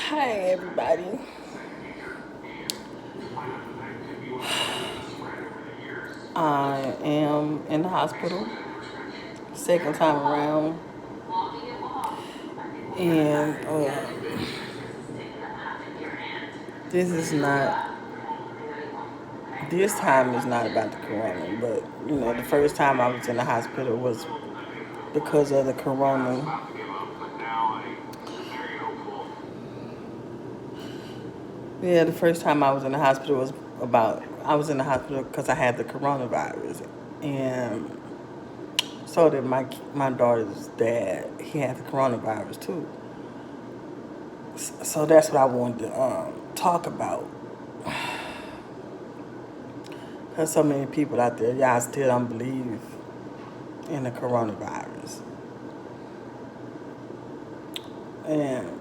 Hi, everybody. I am in the hospital, second time around, and this is not. This time is not about the corona, but the first time I was in the hospital was because of the corona. Yeah, the first time I was in the hospital was about. I was in the hospital because I had the coronavirus, and so did my daughter's dad. He had the coronavirus too. So that's what I wanted to talk about. There's so many people out there, y'all still don't believe in the coronavirus. And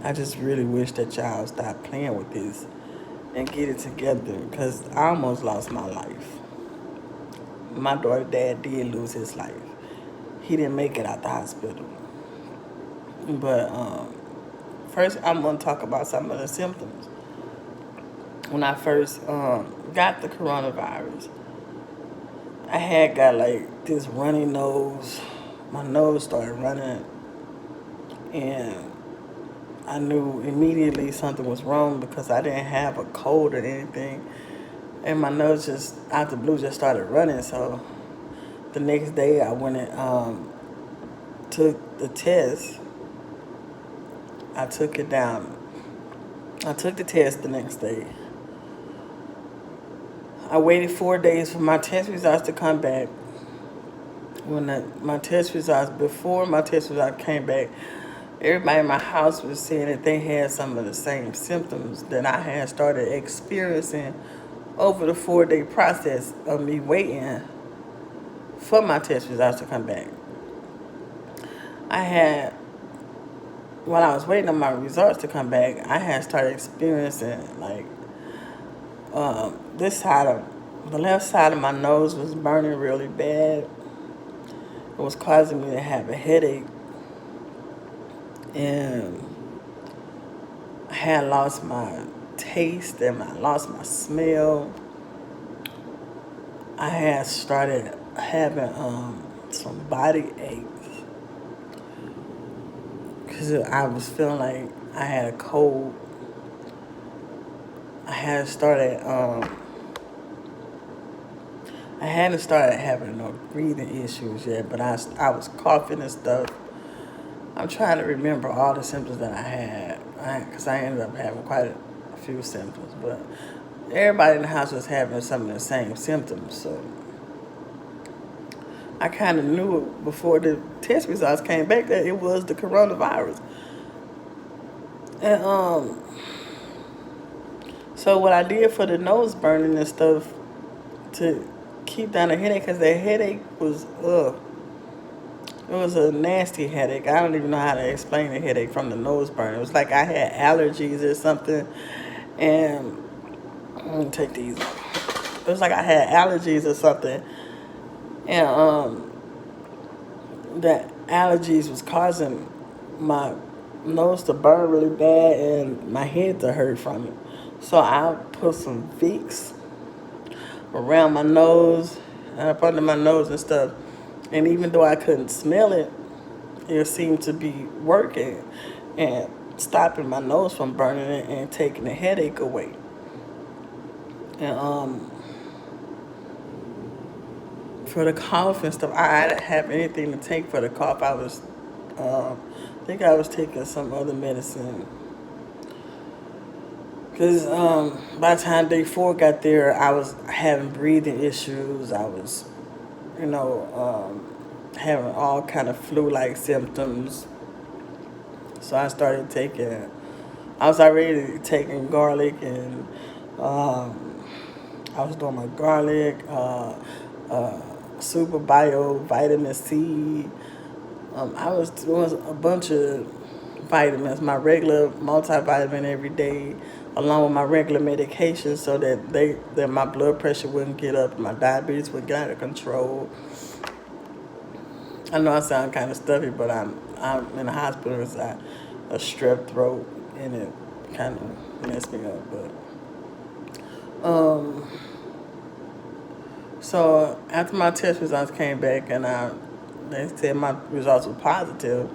I just really wish that y'all stop playing with this and get it together because I almost lost my life. My daughter's dad did lose his life. He didn't make it out the hospital. But first, I'm going to talk about some of the symptoms. When I first got the coronavirus, I had got like this runny nose. My nose started running, and I knew immediately something was wrong because I didn't have a cold or anything, and my nose just out the blue just started running. So the next day I went and took the test. I took it down. I took the test the next day. I waited 4 days for my test results to come back. My test results, before my test results came back, everybody in my house was saying that they had some of the same symptoms that I had started experiencing over the 4 day process of me waiting for my test results to come back. I had, while I was waiting on my results to come back, I had started experiencing like this side of the left side of my nose was burning really bad. It was causing me to have a headache, and I had lost my taste and I lost my smell. I had started having some body aches because I was feeling like I had a cold. I had started I hadn't started having no breathing issues yet, but I was coughing and stuff. I'm trying to remember all the symptoms that I had because I ended up having quite a few symptoms, but everybody in the house was having some of the same symptoms, so I kind of knew it before the test results came back that it was the coronavirus. And so what I did for the nose burning and stuff to keep down the headache, because the headache was it was a nasty headache. I don't even know how to explain the headache from the nose burn. It was like I had allergies or something, and let me take these. It was like I had allergies or something, and the allergies was causing my nose to burn really bad and my head to hurt from it. So I put some Vicks around my nose and up under my nose and stuff. And even though I couldn't smell it, it seemed to be working and stopping my nose from burning it and taking the headache away. And for the cough and stuff, I didn't have anything to take for the cough. I think I was taking some other medicine. Because by the time day 4 got there, I was having breathing issues. I was, having all kind of flu-like symptoms. So I was already taking garlic, and I was doing my garlic, super bio, vitamin C. I was doing a bunch of vitamins, my regular multivitamin every day, along with my regular medication, so that my blood pressure wouldn't get up, my diabetes would get out of control. I know I sound kind of stuffy, but I'm in the hospital because I a strep throat, and it kind of messed me up. But so after my test results came back, and they said my results were positive.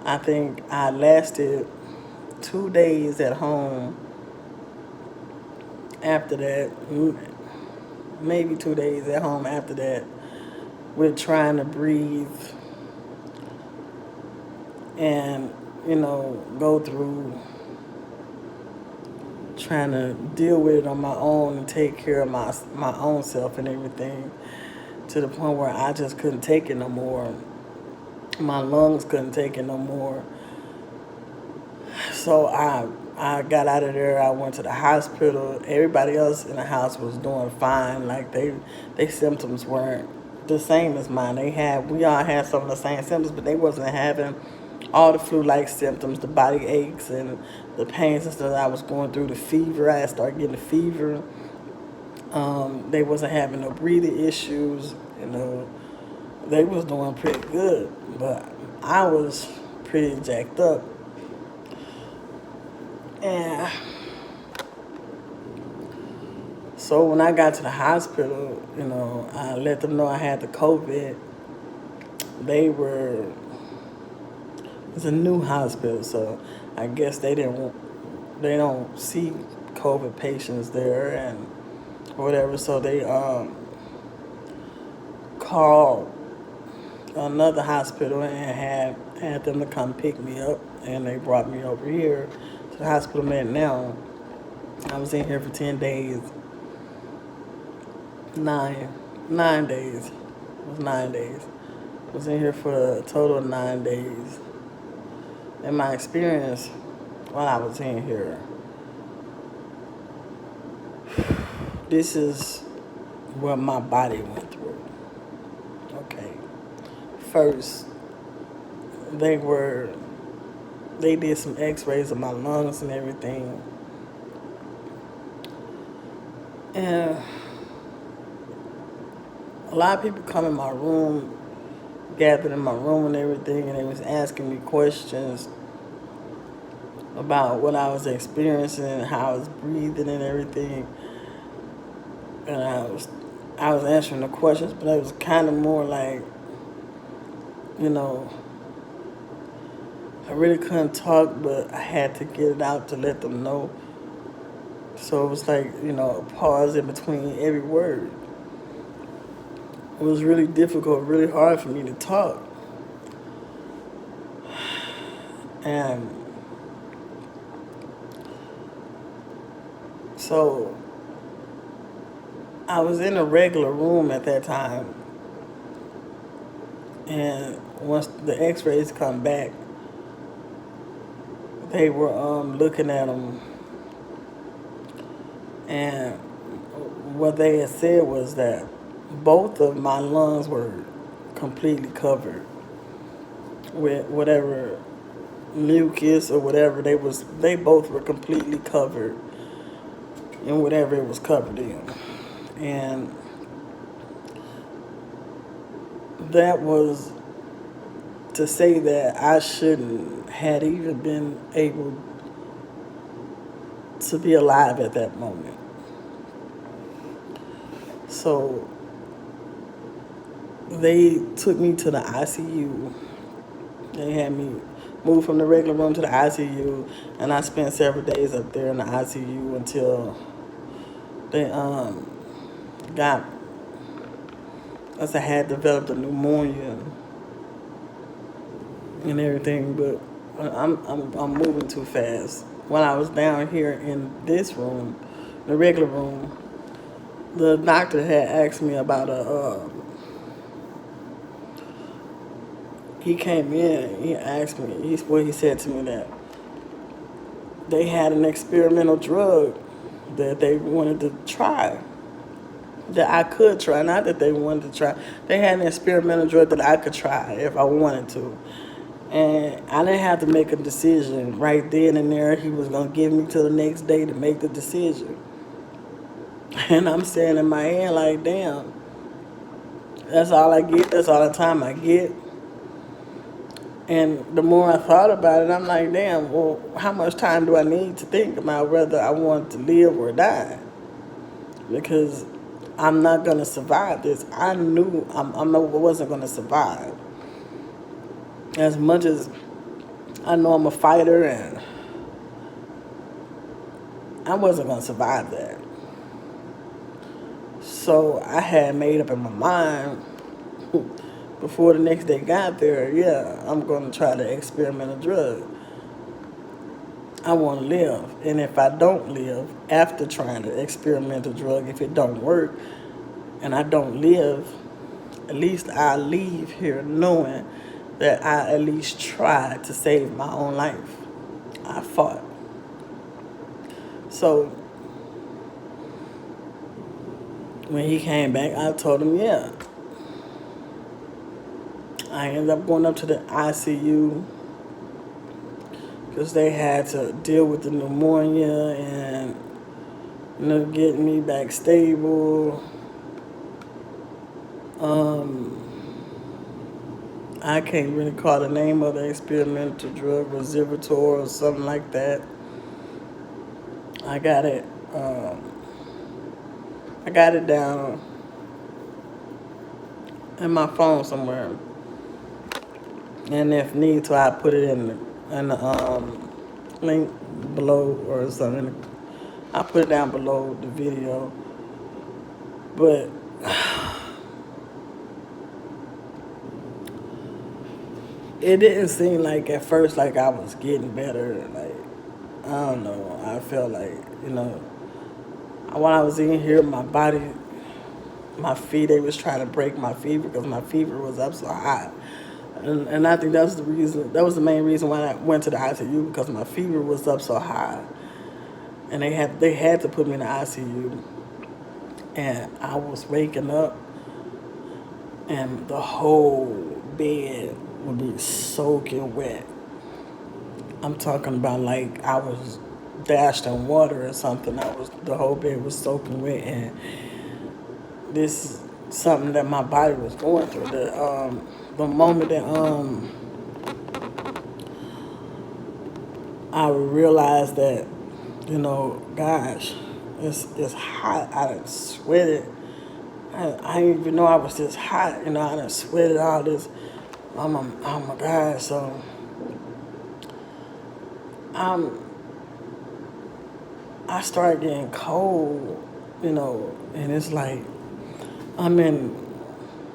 I think I lasted 2 days at home after that, maybe 2 days at home after that, with trying to breathe and, go through trying to deal with it on my own and take care of my own self and everything, to the point where I just couldn't take it no more. My lungs couldn't take it no more. So I got out of there. I went to the hospital. Everybody else in the house was doing fine. Like they symptoms weren't the same as mine. We all had some of the same symptoms, but they wasn't having all the flu-like symptoms, the body aches and the pains and stuff that I was going through, the fever. I started getting a fever. They wasn't having no breathing issues. They was doing pretty good, but I was pretty jacked up. And so when I got to the hospital, I let them know I had the COVID. It's a new hospital, so I guess they don't see COVID patients there and whatever. So they called another hospital and had them to come pick me up, and they brought me over here to the hospital I'm at now. I was in here for 10 days. 9 days. It was 9 days. I was in here for a total of 9 days. And my experience while I was in here, this is what my body went through. Okay. First, they did some x-rays of my lungs and everything. And a lot of people come in my room, gathered in my room and everything, and they was asking me questions about what I was experiencing, how I was breathing and everything. And I was answering the questions, but it was kind of more like, I really couldn't talk, but I had to get it out to let them know. So it was like, a pause in between every word. It was really difficult, really hard for me to talk. And so I was in a regular room at that time. And once the x-rays come back, they were looking at them. And what they had said was that both of my lungs were completely covered with whatever mucus or whatever they both were completely covered in whatever it was covered in. And that was to say that I shouldn't had even been able to be alive at that moment. So they took me to the ICU. They had me moved from the regular room to the ICU, and I spent several days up there in the ICU until they got us. I had developed a pneumonia and everything, but I'm moving too fast. When I was down here in this room, the regular room, the doctor had asked me about he came in, he asked me, he said to me that they had an experimental drug that they wanted to try, that I could try, not that they wanted to try. They had an experimental drug that I could try if I wanted to. And I didn't have to make a decision right then and there. He was going to give me till the next day to make the decision. And I'm saying in my head like, damn, That's all I get. That's all the time I get. And the more I thought about it, I'm like, damn, well, how much time do I need to think about whether I want to live or die? Because I'm not going to survive this. I knew I wasn't going to survive. As much as I know I'm a fighter, and I wasn't going to survive that. So I had made up in my mind before the next day got there, yeah, I'm going to try to experiment a drug. I want to live. And if I don't live after trying to experiment a drug, if it don't work and I don't live, at least I leave here knowing that I at least tried to save my own life. I fought. So when he came back, I told him, yeah. I ended up going up to the ICU because they had to deal with the pneumonia and, getting me back stable. I can't really call the name of the experimental drug, Rosivitor or something like that. I got it. I got it down in my phone somewhere, and if need to, I put it in the link below or something. I put it down below the video, but it didn't seem like at first like I was getting better. Like, I don't know. I felt like, when I was in here, my body, my feet, they was trying to break my fever because my fever was up so high. And I think that was the main reason why I went to the ICU, because my fever was up so high. And they had to put me in the ICU. And I was waking up and the whole bed would be soaking wet. I'm talking about like I was dashed in water or something. The whole bed was soaking wet, and this is something that my body was going through. The moment that I realized that, gosh, it's hot. I done sweated. I didn't even know I was this hot. I done sweated all this. Oh my God. So I started getting cold, and it's like I'm in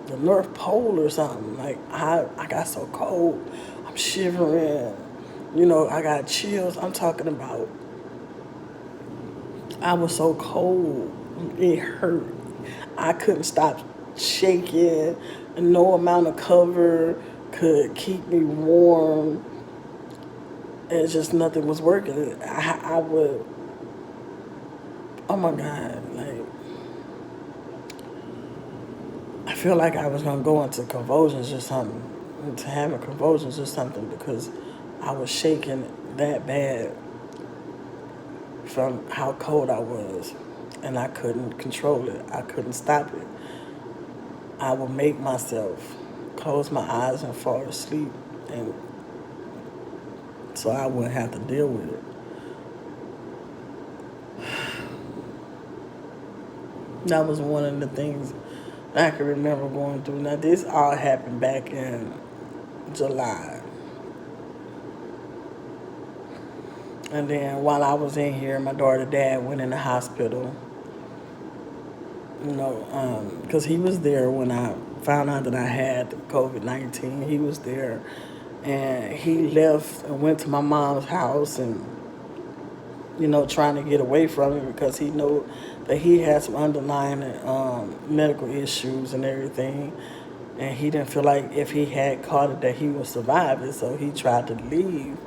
the North Pole or something. Like I got so cold. I'm shivering. I got chills. I'm talking about, I was so cold. It hurt. I couldn't stop shaking. No amount of cover could keep me warm. It's just nothing was working. I would, oh my God, like, I feel like I was gonna go into convulsions or something, to having convulsions or something, because I was shaking that bad from how cold I was, and I couldn't control it. I couldn't stop it. I would make myself close my eyes and fall asleep, and so I wouldn't have to deal with it. That was one of the things I can remember going through. Now, this all happened back in July. And then while I was in here, my daughter's dad went in the hospital, because he was there when I found out that I had COVID-19. He was there, and he left and went to my mom's house and, trying to get away from it, because he knew that he had some underlying medical issues and everything. And he didn't feel like if he had caught it that he would survive it, so he tried to leave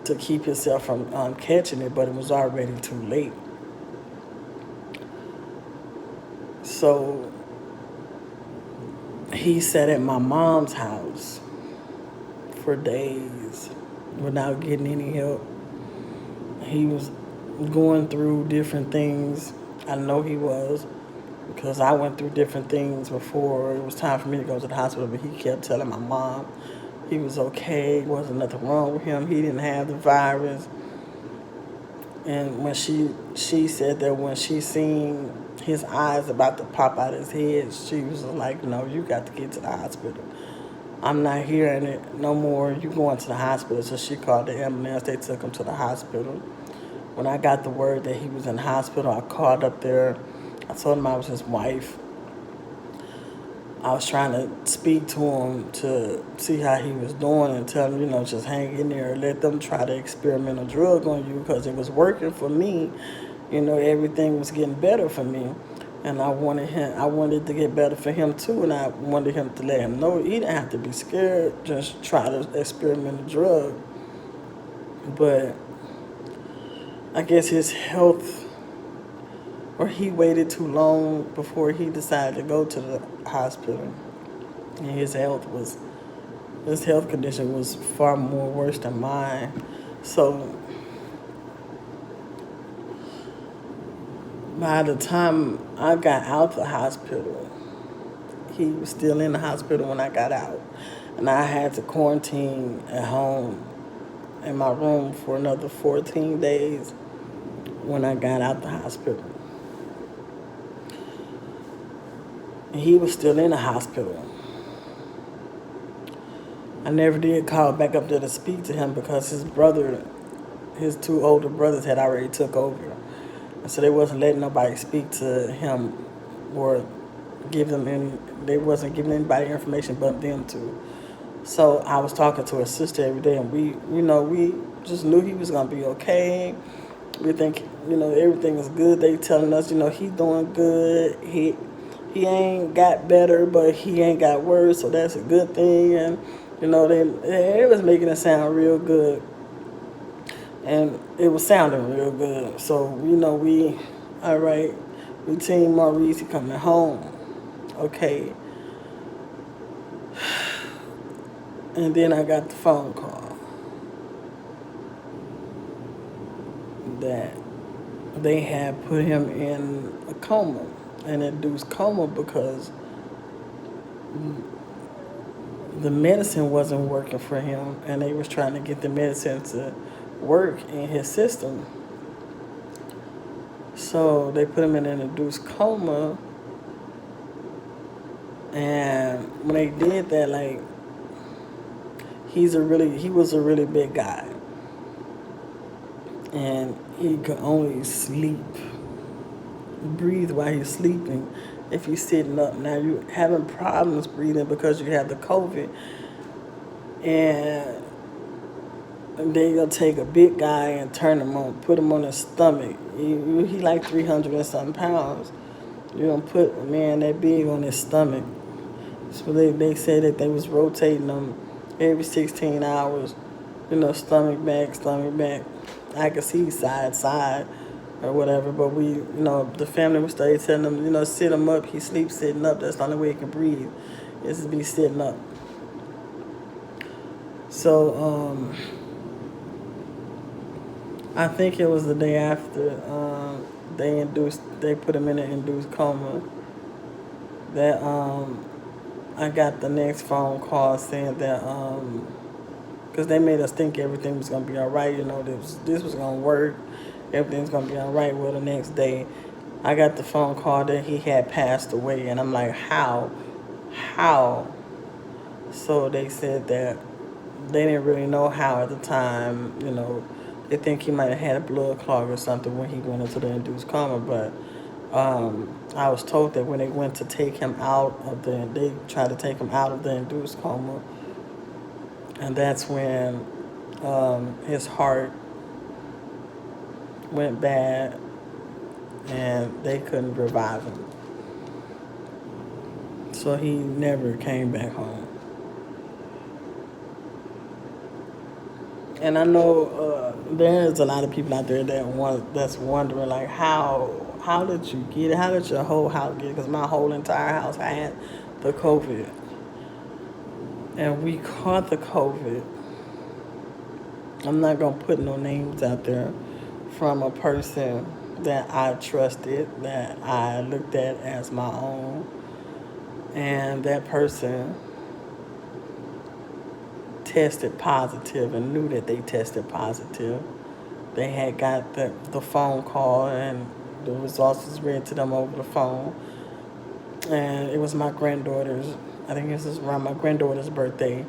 to keep himself from catching it, but it was already too late. So he sat at my mom's house for days without getting any help. He was going through different things. I know he was. because I went through different things before it was time for me to go to the hospital, but he kept telling my mom he was okay, wasn't nothing wrong with him, he didn't have the virus. And when she said that when she seen his eyes about to pop out his head, she was like, no, you got to get to the hospital. I'm not hearing it no more. You going to the hospital. So she called the ambulance. They took him to the hospital. When I got the word that he was in the hospital, I called up there. I told him I was his wife. I was trying to speak to him to see how he was doing and tell him, just hang in there. Let them try to experiment a drug on you because it was working for me. Everything was getting better for me. And I wanted to get better for him too. And I wanted him to let him know he didn't have to be scared. Just try to experiment a drug. But I guess his health, or he waited too long before he decided to go to the hospital. And his health condition was far more worse than mine. So by the time I got out the hospital, he was still in the hospital when I got out. And I had to quarantine at home in my room for another 14 days when I got out the hospital. And he was still in the hospital. I never did call back up there to speak to him because his two older brothers had already took over. And so they wasn't letting nobody speak to him or they wasn't giving anybody information but them two. So I was talking to his sister every day, and we just knew he was gonna be okay. We think, everything is good. They telling us, he doing good. He ain't got better, but he ain't got worse, so that's a good thing. And they was making it sound real good, and it was sounding real good. So all right, we team Maurice coming home, okay. And then I got the phone call that they had put him in a coma, an induced coma, because the medicine wasn't working for him, and they was trying to get the medicine to work in his system. So they put him in an induced coma, and when they did that, he was a really big guy, and he could only breathe while he's sleeping if he's sitting up. Now you're having problems breathing because you have the COVID, and then you'll take a big guy and put him on his stomach. He like 300 and something pounds. You don't put a man that big on his stomach. So they said that they was rotating him every 16 hours, stomach back. I could see side or whatever, but the family would stay telling him, sit him up. He sleeps sitting up. That's the only way he can breathe, is to be sitting up. So I think it was the day after they put him in an induced coma that I got the next phone call saying that because they made us think everything was gonna be all right. This was gonna work. Everything's gonna be all right. Well, the next day, I got the phone call that he had passed away, and I'm like, how? So they said that they didn't really know how at the time. They think he might have had a blood clot or something when he went into the induced coma, but I was told that when they went to take him they tried to take him out of the induced coma, and that's when his heart went bad and they couldn't revive him. So he never came back home. And I know there's a lot of people out there that's wondering, like, how did you get it? How did your whole house get it? Because my whole entire house had the COVID. And we caught the COVID. I'm not going to put no names out there, from a person that I trusted, that I looked at as my own, and that person tested positive and knew that they tested positive. They had got the phone call and the results was read to them over the phone. And it was my granddaughter's, I think this is around my granddaughter's birthday,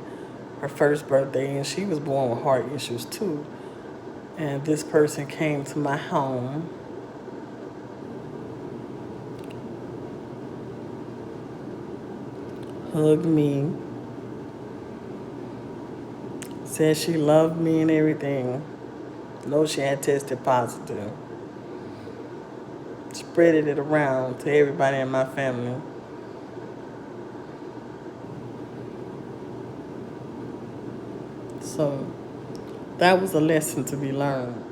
her first birthday, and she was born with heart issues too. And this person came to my home, hugged me, said she loved me and everything. Know she had tested positive. Spreaded it around to everybody in my family. So that was a lesson to be learned.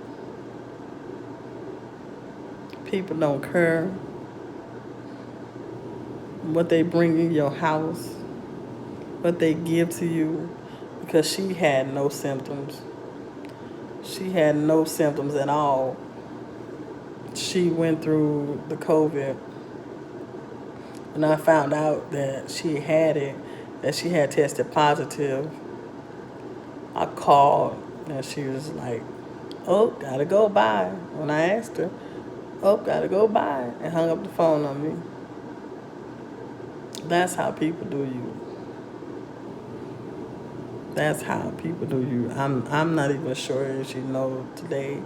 People don't care what they bring in your house, what they give to you, because she had no symptoms. She had no symptoms at all. She went through the COVID, and I found out that she had it, that she had tested positive. I called, and she was like, "Oh, gotta go bye." When I asked her, "Oh, gotta go bye," and hung up the phone on me. That's how people do you. That's how people do you. I'm not even sure if she knows today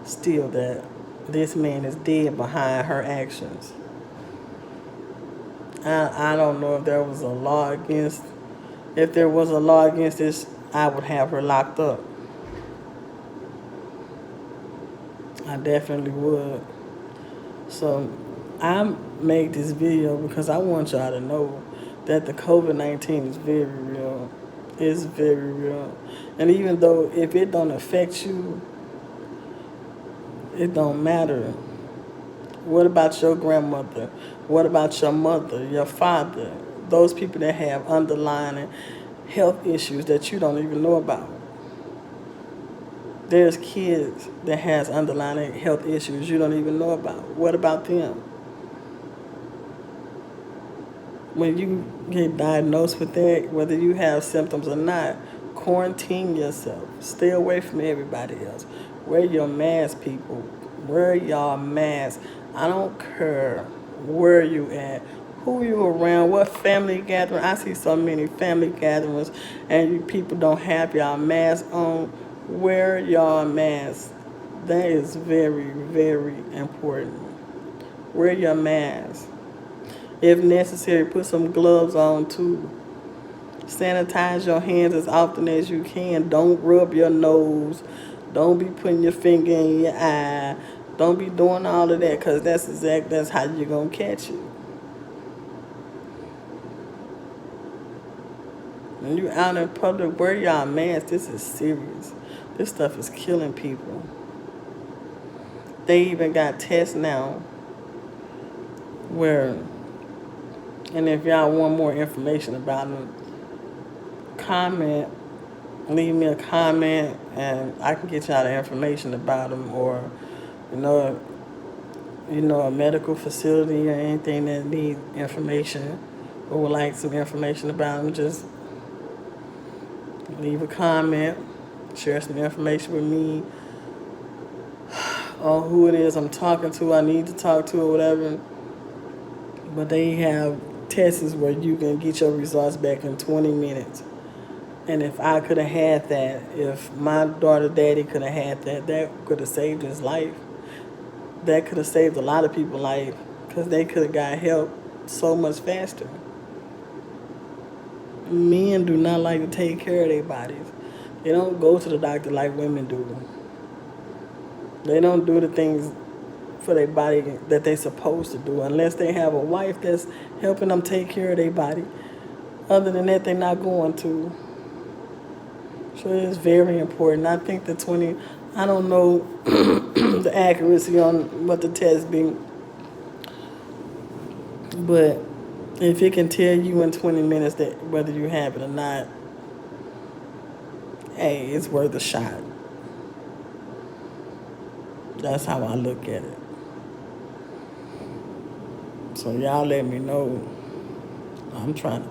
still that this man is dead behind her actions. I don't know if there was a law against, if there was a law against this, I would have her locked up. I definitely would. So I made this video because I want y'all to know that the COVID-19 is very real. It's very real. And even though if it don't affect you, it don't matter. What about your grandmother? What about your mother, your father? Those people that have underlying health issues that you don't even know about. There's kids that has underlying health issues you don't even know about. What about them? When you get diagnosed with that, whether you have symptoms or not, quarantine yourself. Stay away from everybody else. Wear your mask, people. Wear y'all masks. I don't care where you at, who you around, what family gathering. I see so many family gatherings and you people don't have y'all masks on. Wear y'all masks. That is very, very important. Wear your mask. If necessary, put some gloves on too. Sanitize your hands as often as you can. Don't rub your nose. Don't be putting your finger in your eye. Don't be doing all of that because that's how you're going to catch it. When you out in public, wear y'all masks. This is serious. This stuff is killing people. They even got tests now where, and if y'all want more information about them, leave me a comment, and I can get y'all the information about them, or you know, a medical facility or anything that need information or would like some information about them. Just leave a comment, share some information with me on who it is I'm talking to, I need to talk to, or whatever. But they have tests where you can get your results back in 20 minutes. And if I could have had that, if my daughter daddy could have had that, that could have saved his life. That could have saved a lot of people's life because they could have got help so much faster. Men do not like to take care of their bodies. They don't go to the doctor like women do. They don't do the things for their body that they're supposed to do unless they have a wife that's helping them take care of their body. Other than that, they're not going to. So it's very important. I think I don't know the accuracy on what the test be, but if it can tell you in 20 minutes that whether you have it or not, hey, it's worth a shot. That's how I look at it. So y'all let me know. I'm trying to.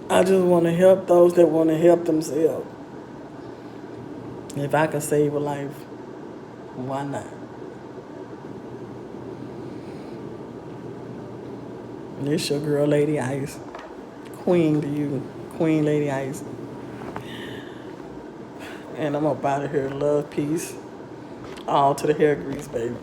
I just want to help those that want to help themselves. If I can save a life, why not? This your girl, Lady Ice. Queen to you. Queen Lady Ice. And I'm up out of here. Love, peace. All to the hair grease, baby.